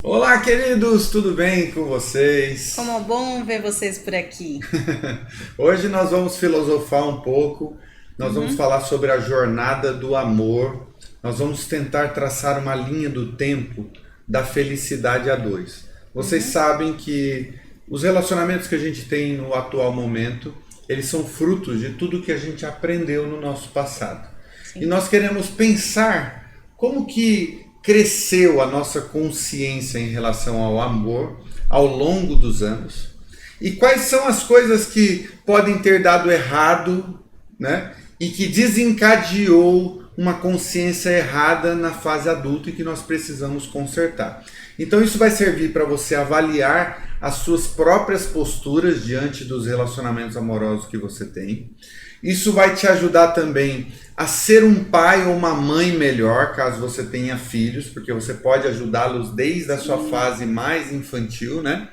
Olá, queridos, tudo bem com vocês? Como é bom ver vocês por aqui. Hoje nós vamos filosofar um pouco, nós vamos falar sobre a jornada do amor, nós vamos tentar traçar uma linha do tempo da felicidade a dois. Vocês sabem que os relacionamentos que a gente tem no atual momento, eles são frutos de tudo que a gente aprendeu no nosso passado. Sim. E nós queremos pensar como que cresceu a nossa consciência em relação ao amor ao longo dos anos e quais são as coisas que podem ter dado errado, né? E que desencadeou uma consciência errada na fase adulta e que nós precisamos consertar. Então isso vai servir para você avaliar as suas próprias posturas diante dos relacionamentos amorosos que você tem. Isso vai te ajudar também a ser um pai ou uma mãe melhor, caso você tenha filhos, porque você pode ajudá-los desde a sua fase mais infantil, né?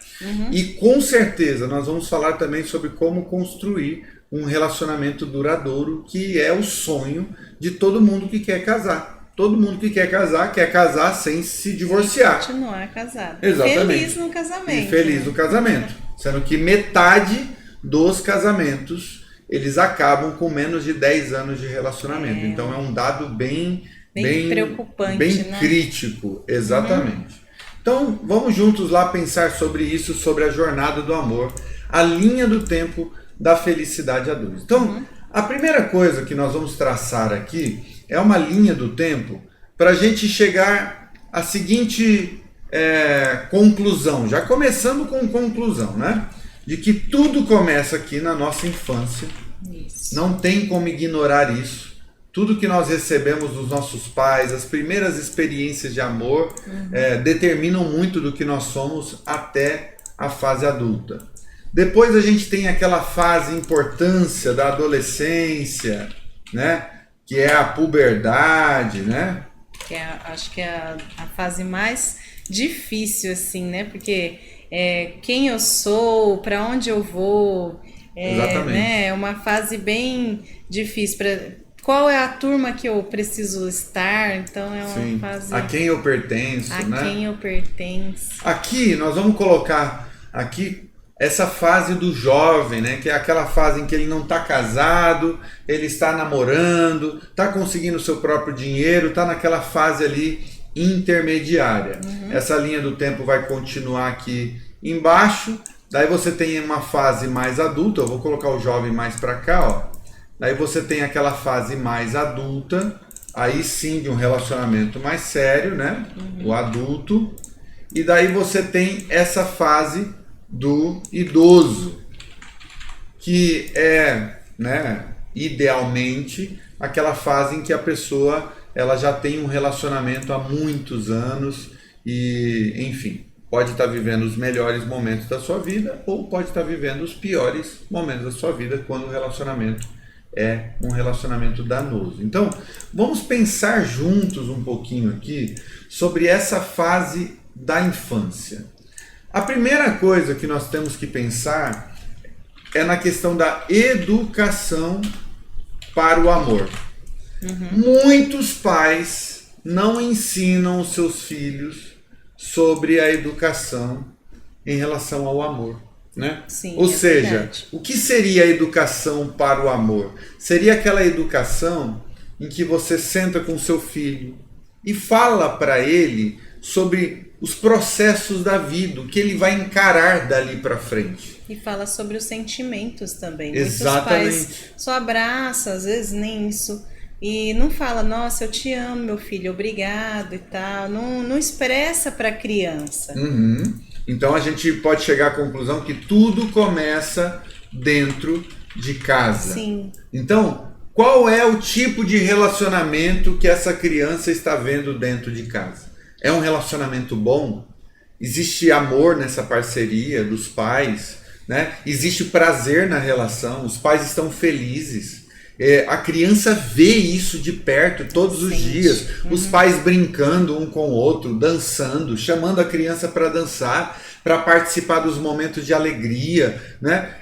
E com certeza nós vamos falar também sobre como construir um relacionamento duradouro, que é o sonho de todo mundo que quer casar. Todo mundo que quer casar sem se divorciar. Continuar casado. Exatamente. Feliz no casamento. E feliz no casamento. Sendo que metade dos casamentos eles acabam com menos de 10 anos de relacionamento. Então é um dado bem preocupante, bem né? crítico, exatamente. Então vamos juntos lá pensar sobre isso, sobre a jornada do amor, a linha do tempo da felicidade a dois. Então, a primeira coisa que nós vamos traçar aqui é uma linha do tempo para a gente chegar à seguinte conclusão, já começando com conclusão, né? De que tudo começa aqui na nossa infância. Isso. Não tem como ignorar isso. Tudo que nós recebemos dos nossos pais, as primeiras experiências de amor, determinam muito do que nós somos até a fase adulta. Depois a gente tem aquela fase importância da adolescência, né? Que é a puberdade, né? Acho que é a fase mais difícil, assim, né? Porque quem eu sou, para onde eu vou, Exatamente. né? É uma fase bem difícil. Qual é a turma que eu preciso estar? Então é uma fase... A quem eu pertenço, né? A quem eu pertenço. Aqui nós vamos colocar aqui essa fase do jovem, né? Que é aquela fase em que ele não está casado, ele está namorando, está conseguindo o seu próprio dinheiro, está naquela fase ali intermediária. Essa linha do tempo vai continuar aqui embaixo. Daí você tem uma fase mais adulta, eu vou colocar o jovem mais para cá, ó. Daí você tem aquela fase mais adulta, aí sim de um relacionamento mais sério, né? O adulto. E daí você tem essa fase do idoso, que é, né, idealmente aquela fase em que a pessoa ela já tem um relacionamento há muitos anos e, enfim, pode estar vivendo os melhores momentos da sua vida ou pode estar vivendo os piores momentos da sua vida quando o relacionamento é um relacionamento danoso. Então, vamos pensar juntos um pouquinho aqui sobre essa fase da infância. A primeira coisa que nós temos que pensar é na questão da educação para o amor. Muitos pais não ensinam os seus filhos sobre a educação em relação ao amor, né? Sim, Ou seja, verdade. o que seria a educação para o amor? Seria aquela educação em que você senta com seu filho e fala para ele sobre os processos da vida, o que ele vai encarar dali para frente. E fala sobre os sentimentos também. Exatamente. Muitos pais só abraçam, às vezes nem isso. E não fala, nossa, eu te amo, meu filho, obrigado e tal. Não expressa para a criança. Então a gente pode chegar à conclusão que tudo começa dentro de casa. Sim. Então, qual é o tipo de relacionamento que essa criança está vendo dentro de casa? É um relacionamento bom? Existe amor nessa parceria dos pais, né? Existe prazer na relação, os pais estão felizes. A criança vê isso de perto todos os dias, os pais brincando um com o outro, dançando, chamando a criança para dançar, para participar dos momentos de alegria, né?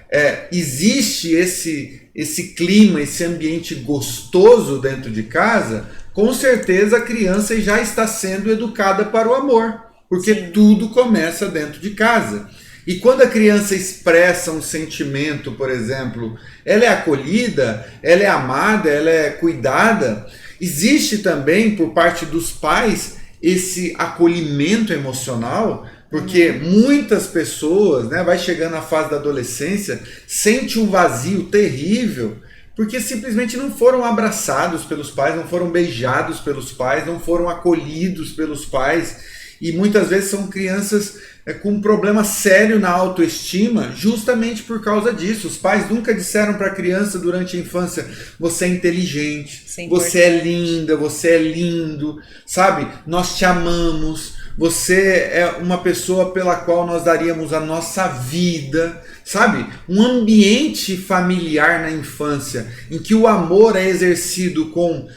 Existe esse clima, esse ambiente gostoso dentro de casa. Com certeza a criança já está sendo educada para o amor. porque Sim. tudo começa dentro de casa. E quando a criança expressa um sentimento, por exemplo, ela é acolhida, ela é amada, ela é cuidada, existe também por parte dos pais esse acolhimento emocional, porque muitas pessoas, né, vai chegando na fase da adolescência, sente um vazio terrível, porque simplesmente não foram abraçados pelos pais, não foram beijados pelos pais, não foram acolhidos pelos pais, e muitas vezes são crianças com um problema sério na autoestima, justamente por causa disso. Os pais nunca disseram para a criança durante a infância: você é inteligente, você é linda, você é lindo, sabe? Nós te amamos, você é uma pessoa pela qual nós daríamos a nossa vida, sabe? Um ambiente familiar na infância em que o amor é exercido com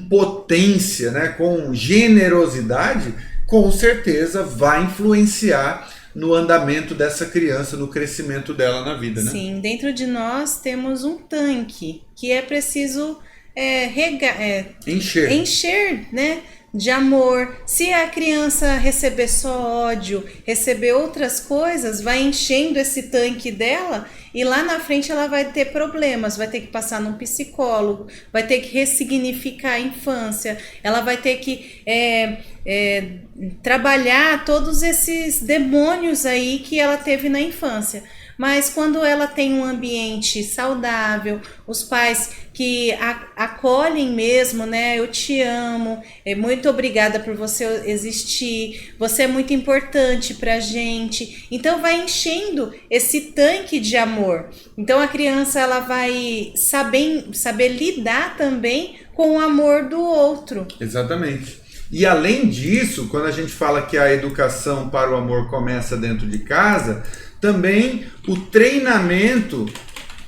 potência, né? Com generosidade, com certeza vai influenciar no andamento dessa criança, no crescimento dela na vida, né? Sim, dentro de nós temos um tanque que é preciso encher, né, de amor. Se a criança receber só ódio, receber outras coisas, vai enchendo esse tanque dela e lá na frente ela vai ter problemas, vai ter que passar num psicólogo, vai ter que ressignificar a infância, ela vai ter que trabalhar todos esses demônios aí que ela teve na infância. Mas quando ela tem um ambiente saudável, os pais que acolhem mesmo, né? Eu te amo, muito obrigada por você existir, você é muito importante pra gente. Então vai enchendo esse tanque de amor. Então a criança ela vai saber lidar também com o amor do outro. Exatamente. E além disso, quando a gente fala que a educação para o amor começa dentro de casa, também o treinamento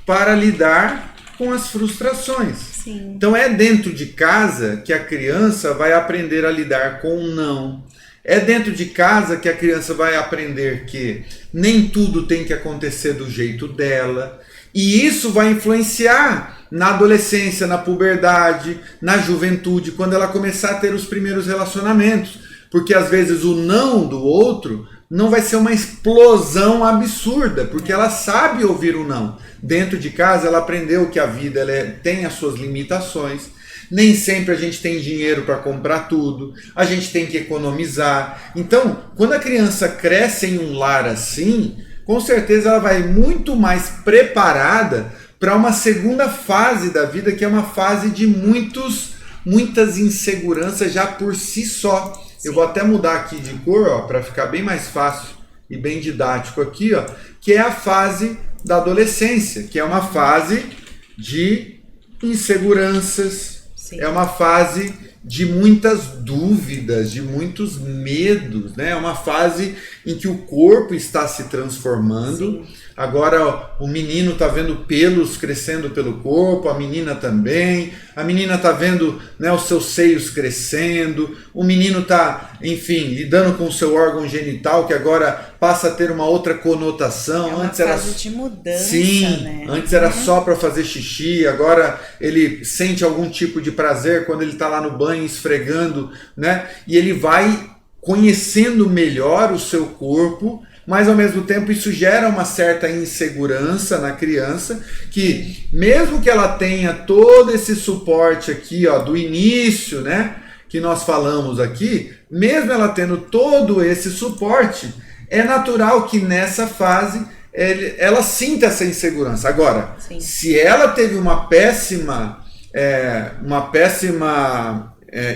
para lidar com as frustrações. Sim. Então é dentro de casa que a criança vai aprender a lidar com o não. É dentro de casa que a criança vai aprender que nem tudo tem que acontecer do jeito dela. E isso vai influenciar na adolescência, na puberdade, na juventude, quando ela começar a ter os primeiros relacionamentos. Porque às vezes o não do outro não vai ser uma explosão absurda, porque ela sabe ouvir o não. Dentro de casa ela aprendeu que a vida tem as suas limitações. Nem sempre a gente tem dinheiro para comprar tudo, a gente tem que economizar. Então, quando a criança cresce em um lar assim, com certeza ela vai muito mais preparada para uma segunda fase da vida, que é uma fase de muitas inseguranças já por si só. Sim. Eu vou até mudar aqui de cor, para ficar bem mais fácil e bem didático aqui, que é a fase da adolescência, que é uma fase de inseguranças. Sim. É uma fase de muitas dúvidas, de muitos medos, né? É uma fase em que o corpo está se transformando. Sim. Agora o menino está vendo pelos crescendo pelo corpo, a menina também. A menina está vendo, né, os seus seios crescendo. O menino está, enfim, lidando com o seu órgão genital, que agora passa a ter uma outra conotação. É uma fase de mudança. Sim, né? Antes era só para fazer xixi, agora ele sente algum tipo de prazer quando ele está lá no banho esfregando, né? E ele vai conhecendo melhor o seu corpo, mas ao mesmo tempo isso gera uma certa insegurança na criança, que mesmo que ela tenha todo esse suporte aqui, do início, né, que nós falamos aqui, mesmo ela tendo todo esse suporte, é natural que nessa fase ela sinta essa insegurança. Agora, sim, se ela teve uma péssima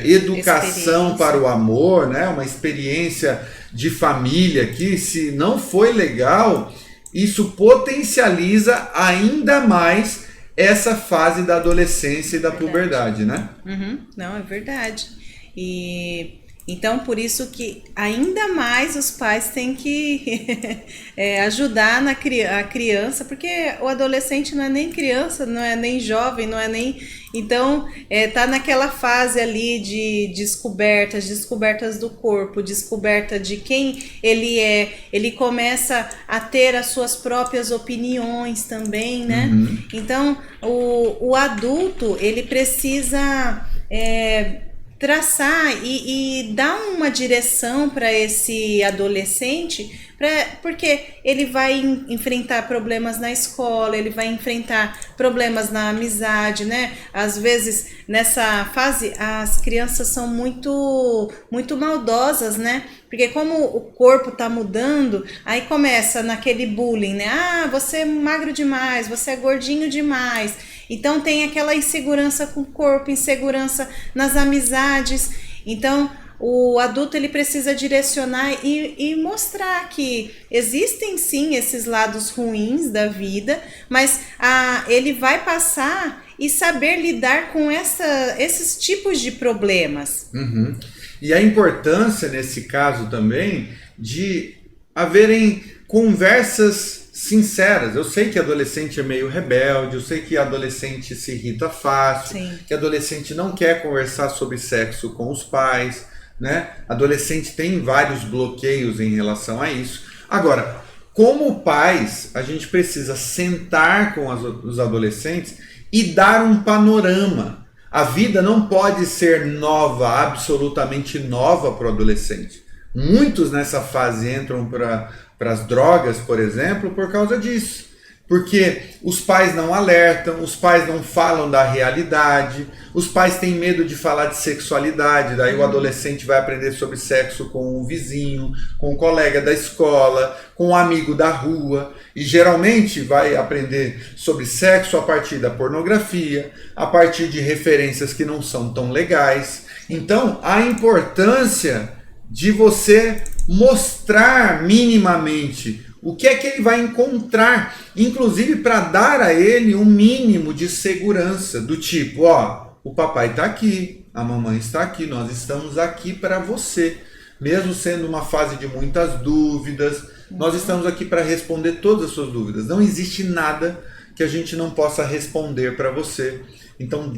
educação para o amor, né? Uma experiência de família que, se não foi legal, isso potencializa ainda mais essa fase da adolescência e da puberdade, né? Uhum. Não, é verdade. E então, por isso que ainda mais os pais têm que ajudar a criança, porque o adolescente não é nem criança, não é nem jovem, não é nem... Então, tá naquela fase ali de descobertas do corpo, descoberta de quem ele é. Ele começa a ter as suas próprias opiniões também, né? Então, o adulto, ele precisa... traçar e dar uma direção para esse adolescente, porque ele vai enfrentar problemas na escola, ele vai enfrentar problemas na amizade, né? Às vezes, nessa fase, as crianças são muito, muito maldosas, né? Porque como o corpo tá mudando, aí começa naquele bullying, né? Ah, você é magro demais, você é gordinho demais. Então tem aquela insegurança com o corpo, insegurança nas amizades. Então o adulto ele precisa direcionar e mostrar que existem sim esses lados ruins da vida, mas ele vai passar e saber lidar com esses tipos de problemas. Uhum. E a importância nesse caso também de haverem conversas sinceras. Eu sei que adolescente é meio rebelde, eu sei que adolescente se irrita fácil, Sim. que adolescente não quer conversar sobre sexo com os pais, né? Adolescente tem vários bloqueios em relação a isso. Agora, como pais, a gente precisa sentar com os adolescentes e dar um panorama. A vida não pode ser nova, absolutamente nova para o adolescente. Muitos nessa fase entram para as drogas, por exemplo, por causa disso. Porque os pais não alertam, os pais não falam da realidade, os pais têm medo de falar de sexualidade, daí o adolescente vai aprender sobre sexo com o vizinho, com o colega da escola, com o amigo da rua, e geralmente vai aprender sobre sexo a partir da pornografia, a partir de referências que não são tão legais. Então, a importância de você mostrar minimamente o que é que ele vai encontrar, inclusive para dar a ele um mínimo de segurança, do tipo, ó, o papai está aqui, a mamãe está aqui, nós estamos aqui para você. Mesmo sendo uma fase de muitas dúvidas, nós estamos aqui para responder todas as suas dúvidas. Não existe nada que a gente não possa responder para você. Então,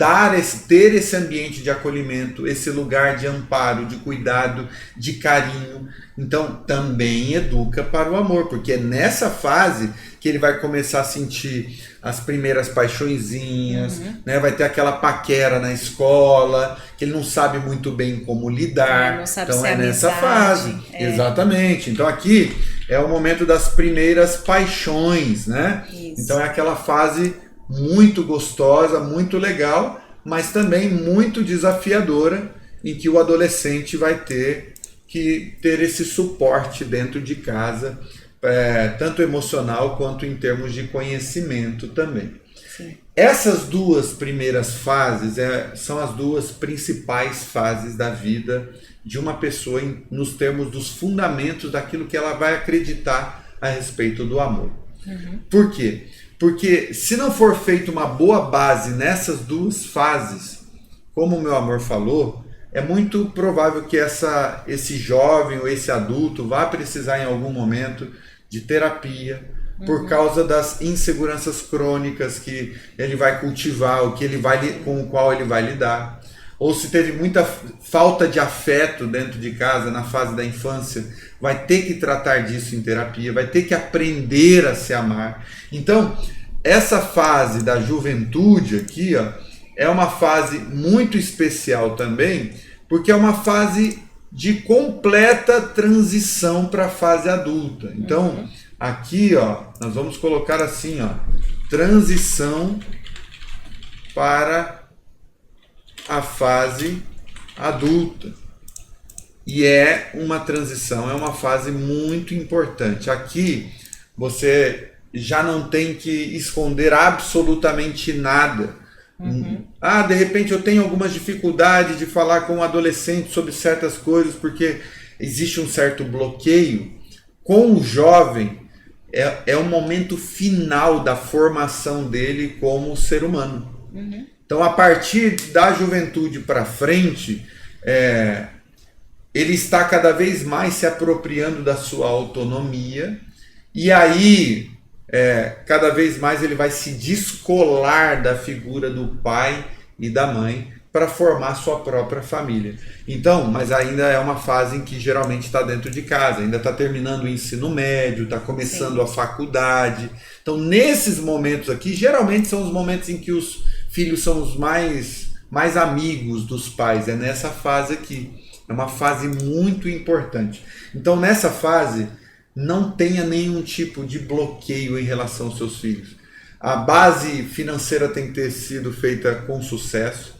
ter esse ambiente de acolhimento, esse lugar de amparo, de cuidado, de carinho, então também educa para o amor, porque é nessa fase que ele vai começar a sentir as primeiras paixõezinhas, né? Vai ter aquela paquera na escola, que ele não sabe muito bem como lidar. Não sabe então se é nessa amizade, fase. Exatamente. Então aqui é o momento das primeiras paixões, né? Isso. Então é aquela fase muito gostosa, muito legal, mas também muito desafiadora, em que o adolescente vai ter que ter esse suporte dentro de casa, tanto emocional quanto em termos de conhecimento também. Sim. Essas duas primeiras fases são as duas principais fases da vida de uma pessoa nos termos dos fundamentos daquilo que ela vai acreditar a respeito do amor. Por quê? Porque se não for feita uma boa base nessas duas fases, como o meu amor falou, é muito provável que esse jovem ou esse adulto vá precisar em algum momento de terapia, por causa das inseguranças crônicas que ele vai cultivar, com o qual ele vai lidar. Ou se teve muita falta de afeto dentro de casa na fase da infância, vai ter que tratar disso em terapia, vai ter que aprender a se amar. Então, essa fase da juventude aqui, ó, é uma fase muito especial também, porque é uma fase de completa transição para a fase adulta. Então, aqui, ó, nós vamos colocar assim, ó, transição para a fase adulta. E é uma transição, é uma fase muito importante. Aqui você já não tem que esconder absolutamente nada. De repente eu tenho algumas dificuldades de falar com um adolescente sobre certas coisas porque existe um certo bloqueio. Com o jovem, é o momento final da formação dele como ser humano. Então, a partir da juventude para frente, ele está cada vez mais se apropriando da sua autonomia, e aí, cada vez mais ele vai se descolar da figura do pai e da mãe para formar sua própria família. Então, mas ainda é uma fase em que geralmente está dentro de casa, ainda está terminando o ensino médio, está começando a faculdade. Então, nesses momentos aqui, geralmente são os momentos em que os filhos são os mais mais amigos dos pais. É nessa fase aqui. É uma fase muito importante. Então, nessa fase, não tenha nenhum tipo de bloqueio em relação aos seus filhos. A base financeira tem que ter sido feita com sucesso.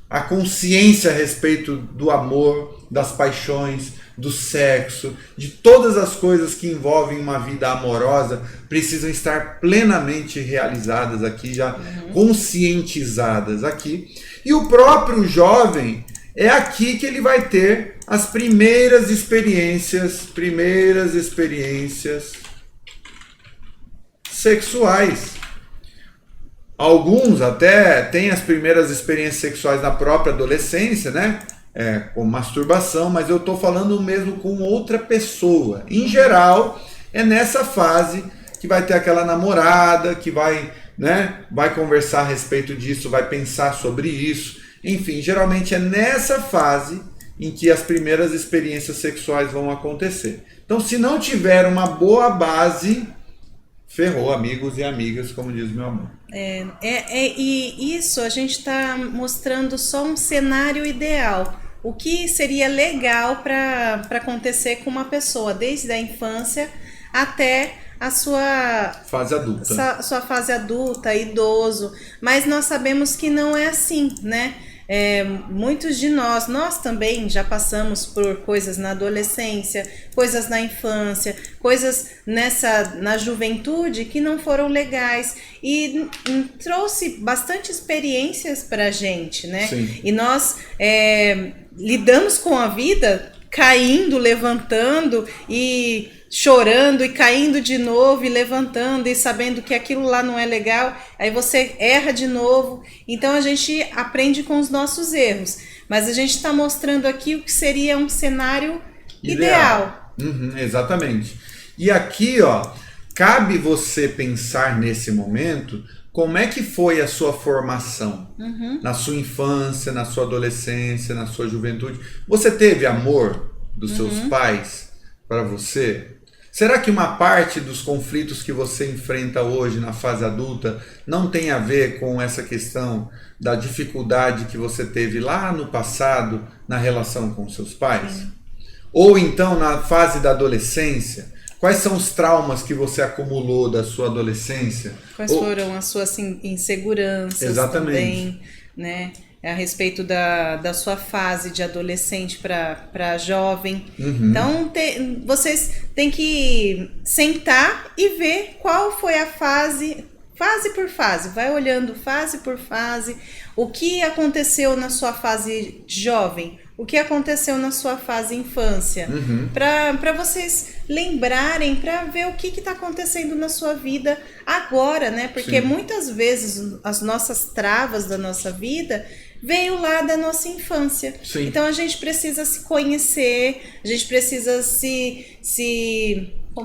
A consciência a respeito do amor, das paixões, do sexo, de todas as coisas que envolvem uma vida amorosa, precisam estar plenamente realizadas aqui, já conscientizadas aqui. E o próprio jovem, é aqui que ele vai ter as primeiras experiências sexuais. Alguns até têm as primeiras experiências sexuais na própria adolescência, né? Com masturbação, mas eu estou falando mesmo com outra pessoa. Em geral, é nessa fase que vai ter aquela namorada, que vai conversar a respeito disso, vai pensar sobre isso. Enfim, geralmente é nessa fase em que as primeiras experiências sexuais vão acontecer. Então, se não tiver uma boa base, ferrou, amigos e amigas, como diz meu amor. E isso a gente está mostrando só um cenário ideal. O que seria legal para acontecer com uma pessoa, desde a infância até a sua fase adulta. Sua fase adulta, idoso. Mas nós sabemos que não é assim, né? Muitos de nós também já passamos por coisas na adolescência, coisas na infância, coisas na juventude que não foram legais e trouxe bastante experiências pra gente, né? Sim. E nós lidamos com a vida caindo, levantando e chorando e caindo de novo e levantando e sabendo que aquilo lá não é legal, aí você erra de novo. Então a gente aprende com os nossos erros, mas a gente está mostrando aqui o que seria um cenário ideal. Exatamente. E aqui, cabe você pensar nesse momento como é que foi a sua formação na sua infância, na sua adolescência, na sua juventude. Você teve amor dos seus pais para você? Será que uma parte dos conflitos que você enfrenta hoje na fase adulta não tem a ver com essa questão da dificuldade que você teve lá no passado na relação com seus pais? Sim. Ou então na fase da adolescência, quais são os traumas que você acumulou da sua adolescência? Quais foram as suas inseguranças? Exatamente. Também, né? A respeito da sua fase de adolescente para jovem. Então, vocês têm que sentar e ver qual foi a fase por fase. Vai olhando fase por fase, o que aconteceu na sua fase jovem, o que aconteceu na sua fase infância, para vocês lembrarem, para ver o que está acontecendo na sua vida agora, né? Porque muitas vezes as nossas travas da nossa vida veio lá da nossa infância. Sim. Então a gente precisa se conhecer, a gente precisa se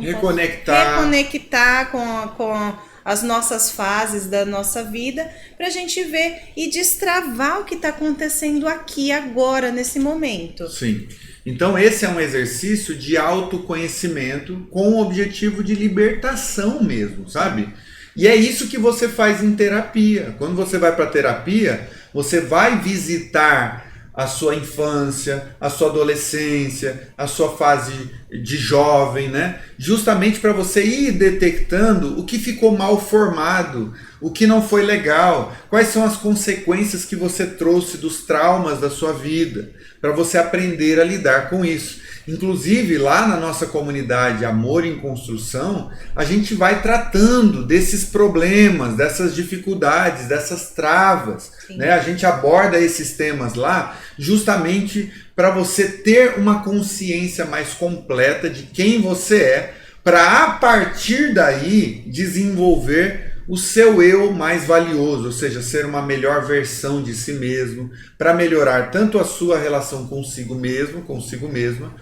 reconectar com as nossas fases da nossa vida, para a gente ver e destravar o que está acontecendo aqui, agora, nesse momento. Sim. Então esse é um exercício de autoconhecimento com o objetivo de libertação mesmo, sabe? E é isso que você faz em terapia. Quando você vai para terapia, você vai visitar a sua infância, a sua adolescência, a sua fase de jovem, né? Justamente para você ir detectando o que ficou mal formado, o que não foi legal, quais são as consequências que você trouxe dos traumas da sua vida, para você aprender a lidar com isso. Inclusive, lá na nossa comunidade Amor em Construção, a gente vai tratando desses problemas, dessas dificuldades, dessas travas, né? A gente aborda esses temas lá justamente para você ter uma consciência mais completa de quem você é, para a partir daí desenvolver o seu eu mais valioso, ou seja, ser uma melhor versão de si mesmo, para melhorar tanto a sua relação consigo mesmo, consigo mesma,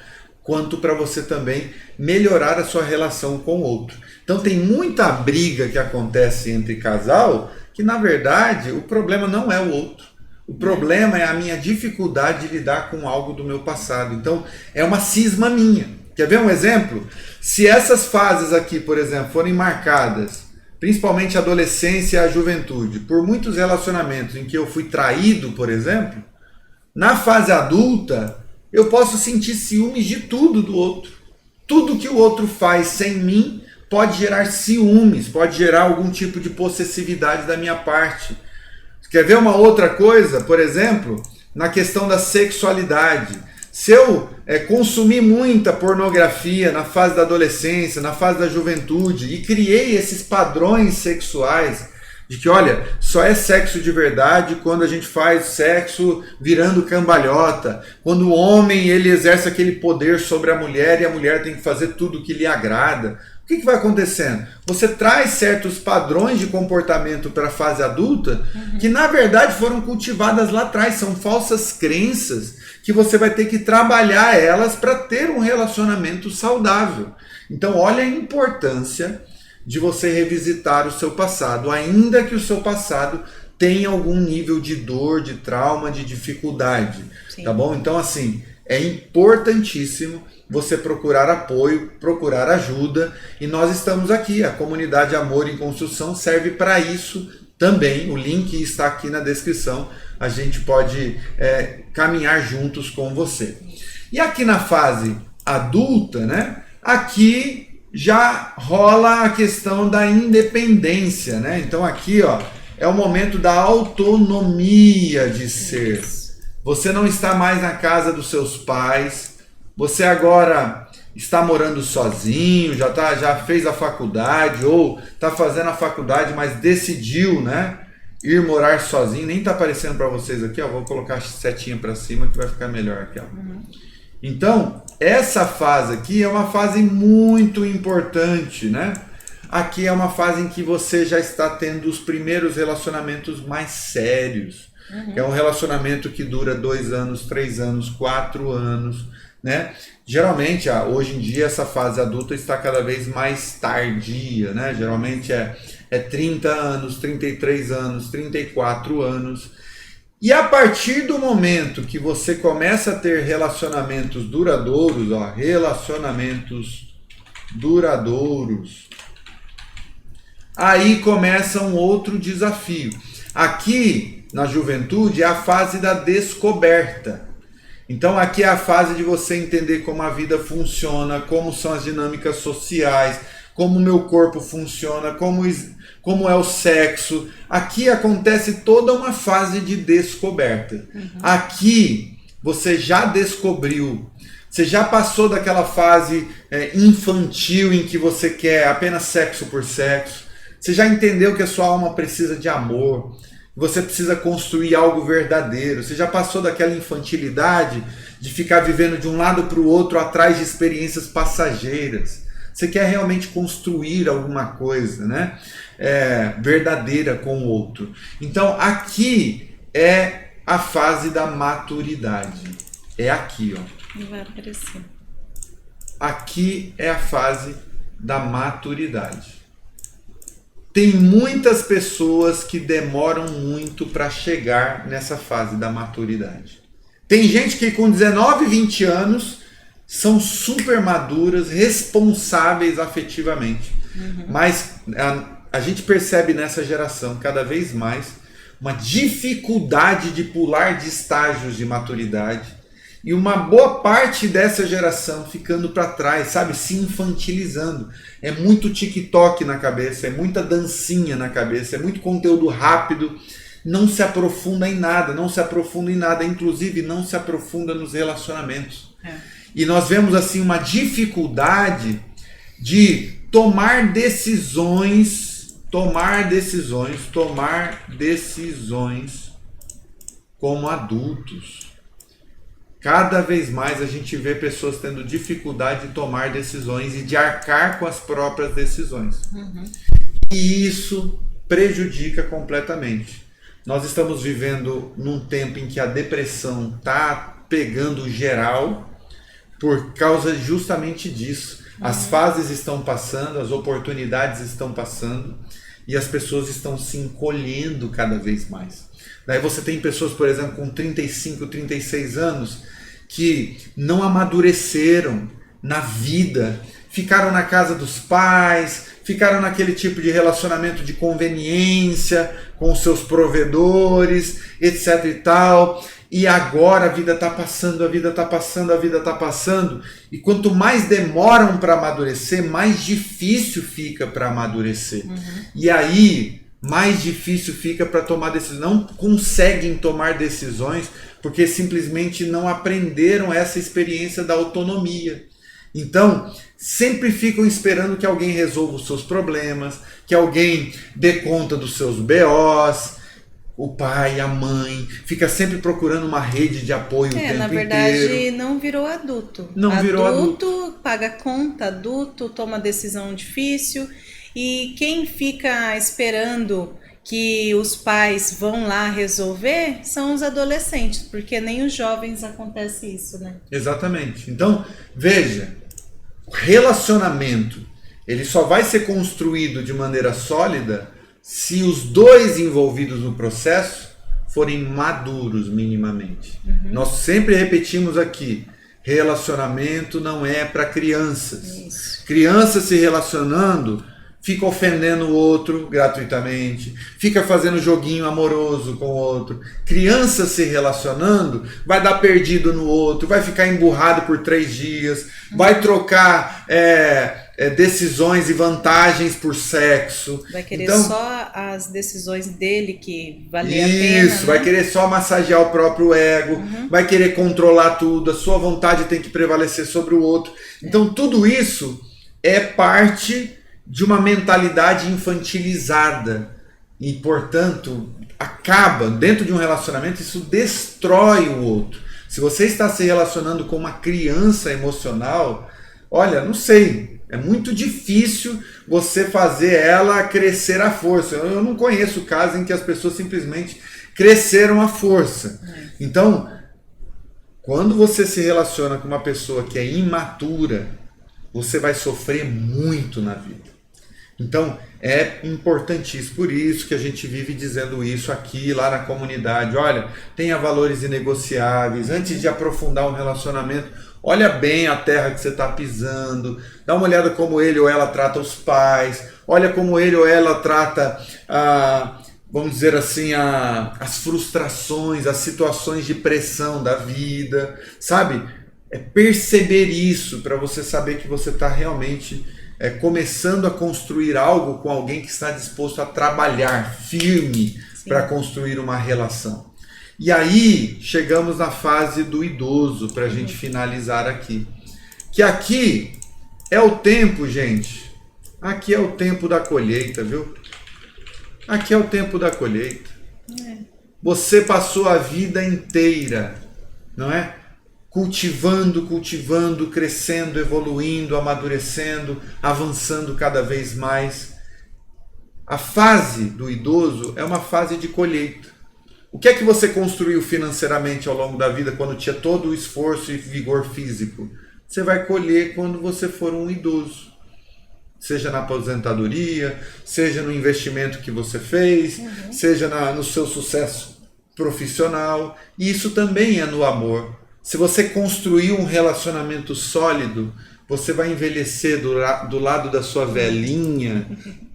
quanto para você também melhorar a sua relação com o outro. Então tem muita briga que acontece entre casal, que na verdade o problema não é o outro. O problema é a minha dificuldade de lidar com algo do meu passado. Então é uma cisma minha. Quer ver um exemplo? Se essas fases aqui, por exemplo, forem marcadas principalmente a adolescência e a juventude, por muitos relacionamentos em que eu fui traído, por exemplo, na fase adulta, eu posso sentir ciúmes de tudo do outro. Tudo que o outro faz sem mim pode gerar ciúmes, pode gerar algum tipo de possessividade da minha parte. Quer ver uma outra coisa? Por exemplo, na questão da sexualidade. Se eu consumir muita pornografia na fase da adolescência, na fase da juventude, e criei esses padrões sexuais, de que, olha, só é sexo de verdade quando a gente faz sexo virando cambalhota, quando o homem ele exerce aquele poder sobre a mulher e a mulher tem que fazer tudo o que lhe agrada. O que vai acontecendo? Você traz certos padrões de comportamento para a fase adulta que, na verdade, foram cultivadas lá atrás. São falsas crenças que você vai ter que trabalhar elas para ter um relacionamento saudável. Então, olha a importância de você revisitar o seu passado, ainda que o seu passado tenha algum nível de dor, de trauma, de dificuldade. Sim. Tá bom? Então, assim, é importantíssimo você procurar apoio, procurar ajuda, e nós estamos aqui, a comunidade Amor em Construção serve para isso também, o link está aqui na descrição, a gente pode caminhar juntos com você. E aqui na fase adulta, né, aqui já rola a questão da independência, né? Então aqui, ó, é o momento da autonomia de ser. Você não está mais na casa dos seus pais, você agora está morando sozinho, já fez a faculdade ou está fazendo a faculdade, mas decidiu, né, ir morar sozinho. Nem está aparecendo para vocês aqui, ó, vou colocar a setinha para cima que vai ficar melhor aqui, ó. Então, essa fase aqui é uma fase muito importante, né? Aqui é uma fase em que você já está tendo os primeiros relacionamentos mais sérios. É um relacionamento que dura 2 anos, 3 anos, 4 anos, né? Geralmente, hoje em dia, essa fase adulta está cada vez mais tardia, né? Geralmente é 30 anos, 33 anos, 34 anos. E a partir do momento que você começa a ter relacionamentos duradouros, ó, relacionamentos duradouros, aí começa um outro desafio. Aqui, na juventude, é a fase da descoberta. Então aqui é a fase de você entender como a vida funciona, como são as dinâmicas sociais, como o meu corpo funciona, como é o sexo. Aqui acontece toda uma fase de descoberta. Aqui você já descobriu, você já passou daquela fase infantil em que você quer apenas sexo por sexo. Você já entendeu que a sua alma precisa de amor. Você precisa construir algo verdadeiro. Você já passou daquela infantilidade de ficar vivendo de um lado para o outro atrás de experiências passageiras. Você quer realmente construir alguma coisa, né? Verdadeira com o outro. Então aqui é a fase da maturidade. É aqui, ó. Vai aparecer. Aqui é a fase da maturidade. Tem muitas pessoas que demoram muito para chegar nessa fase da maturidade. Tem gente que com 19, 20 anos são super maduras, responsáveis afetivamente. Mas a gente percebe nessa geração cada vez mais uma dificuldade de pular de estágios de maturidade e uma boa parte dessa geração ficando para trás, sabe, se infantilizando. É muito TikTok na cabeça, é muita dancinha na cabeça, é muito conteúdo rápido, não se aprofunda em nada, inclusive não se aprofunda nos relacionamentos. E nós vemos assim uma dificuldade de tomar decisões como adultos. Cada vez mais a gente vê pessoas tendo dificuldade de tomar decisões e de arcar com as próprias decisões. E isso prejudica completamente. Nós estamos vivendo num tempo em que a depressão está pegando geral por causa justamente disso. As fases estão passando, as oportunidades estão passando e as pessoas estão se encolhendo cada vez mais. Daí você tem pessoas, por exemplo, com 35, 36 anos que não amadureceram na vida, ficaram na casa dos pais, ficaram naquele tipo de relacionamento de conveniência com os seus provedores, etc e tal. E agora a vida está passando, a vida está passando, a vida está passando. E quanto mais demoram para amadurecer, mais difícil fica para amadurecer. E aí, mais difícil fica para tomar decisões. Não conseguem tomar decisões porque simplesmente não aprenderam essa experiência da autonomia. Então, sempre ficam esperando que alguém resolva os seus problemas, que alguém dê conta dos seus BOs. O pai, a mãe, fica sempre procurando uma rede de apoio o tempo inteiro. Na verdade, não virou adulto. Virou adulto. Paga conta, adulto, toma decisão difícil. E quem fica esperando que os pais vão lá resolver são os adolescentes, porque nem os jovens acontece isso, né? Exatamente. Então, veja, o relacionamento, ele só vai ser construído de maneira sólida se os dois envolvidos no processo forem maduros minimamente. Nós sempre repetimos aqui, relacionamento não é para crianças. Isso. Criança se relacionando fica ofendendo o outro gratuitamente, fica fazendo joguinho amoroso com o outro. Criança se relacionando vai dar perdido no outro, vai ficar emburrado por 3 dias, vai trocar decisões e vantagens por sexo. Vai querer só as decisões dele que valia a pena. Isso, vai querer só massagear o próprio ego, vai querer controlar tudo, a sua vontade tem que prevalecer sobre o outro. Então tudo isso é parte de uma mentalidade infantilizada e, portanto, acaba, dentro de um relacionamento, isso destrói o outro. Se você está se relacionando com uma criança emocional, olha, não sei, é muito difícil você fazer ela crescer à força. Eu não conheço casos em que as pessoas simplesmente cresceram à força. Então, quando você se relaciona com uma pessoa que é imatura, você vai sofrer muito na vida. Então, é importantíssimo, por isso que a gente vive dizendo isso aqui, lá na comunidade. Olha, tenha valores inegociáveis. Antes de aprofundar um relacionamento, olha bem a terra que você está pisando. Dá uma olhada como ele ou ela trata os pais. Olha como ele ou ela trata, vamos dizer assim, as frustrações, as situações de pressão da vida. Sabe? É perceber isso para você saber que você está realmente começando a construir algo com alguém que está disposto a trabalhar firme para construir uma relação. E aí chegamos na fase do idoso, para a gente finalizar aqui. Que aqui é o tempo, gente. Aqui é o tempo da colheita, viu? Aqui é o tempo da colheita. Você passou a vida inteira, não é? Cultivando, crescendo, evoluindo, amadurecendo, avançando cada vez mais. A fase do idoso é uma fase de colheita. O que é que você construiu financeiramente ao longo da vida quando tinha todo o esforço e vigor físico? Você vai colher quando você for um idoso. Seja na aposentadoria, seja no investimento que você fez, seja no seu sucesso profissional. E isso também é no amor. Se você construir um relacionamento sólido, você vai envelhecer do lado da sua velhinha,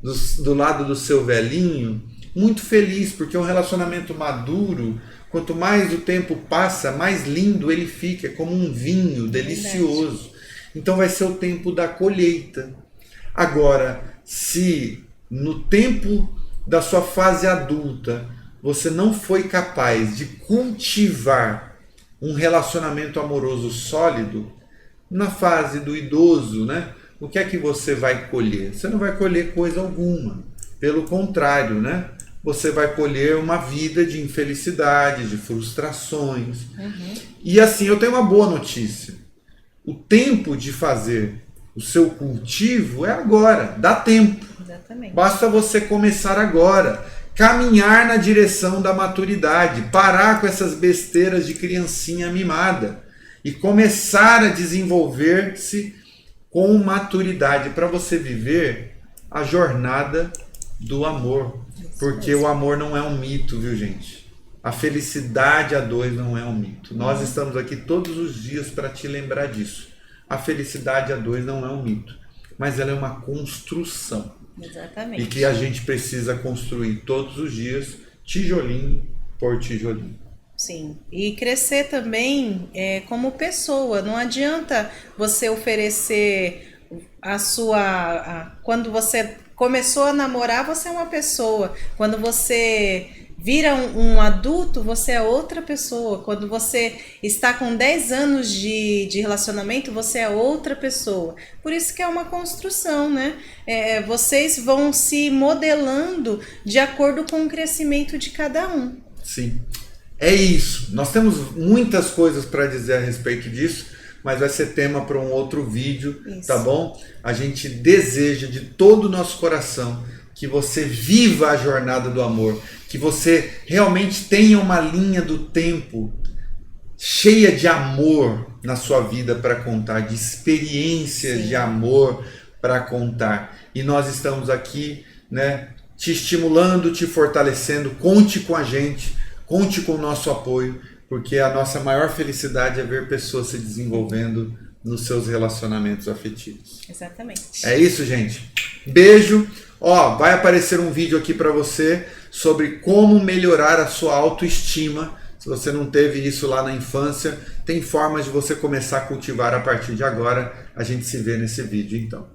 do lado do seu velhinho, muito feliz, porque um relacionamento maduro, quanto mais o tempo passa, mais lindo ele fica, como um vinho delicioso. Então vai ser o tempo da colheita. Agora, se no tempo da sua fase adulta você não foi capaz de cultivar um relacionamento amoroso sólido, na fase do idoso, né? O que é que você vai colher? Você não vai colher coisa alguma. Pelo contrário, né? Você vai colher uma vida de infelicidade, de frustrações. E assim, eu tenho uma boa notícia. O tempo de fazer o seu cultivo é agora. Dá tempo. Exatamente. Basta você começar agora. Caminhar na direção da maturidade, parar com essas besteiras de criancinha mimada e começar a desenvolver-se com maturidade para você viver a jornada do amor. Porque o amor não é um mito, viu, gente? A felicidade a dois não é um mito. Nós estamos aqui todos os dias para te lembrar disso. A felicidade a dois não é um mito. mas ela é uma construção. Exatamente. E que a gente precisa construir todos os dias, tijolinho por tijolinho. Sim, e crescer também como pessoa. Não adianta você oferecer quando você começou a namorar, você é uma pessoa. Quando você vira um adulto, você é outra pessoa. Quando você está com 10 anos de relacionamento, você é outra pessoa. Por isso que é uma construção, né? Vocês vão se modelando de acordo com o crescimento de cada um. Sim. É isso. Nós temos muitas coisas para dizer a respeito disso, mas vai ser tema para um outro vídeo, isso. Tá bom? A gente deseja de todo o nosso coração que você viva a jornada do amor, que você realmente tenha uma linha do tempo cheia de amor na sua vida para contar, de experiências Sim. de amor para contar. E nós estamos aqui, né, te estimulando, te fortalecendo. Conte com a gente. Conte com o nosso apoio, porque a nossa maior felicidade é ver pessoas se desenvolvendo nos seus relacionamentos afetivos. Exatamente. É isso, gente. Beijo. Ó, vai aparecer um vídeo aqui para você sobre como melhorar a sua autoestima. Se você não teve isso lá na infância, tem formas de você começar a cultivar a partir de agora. A gente se vê nesse vídeo, então.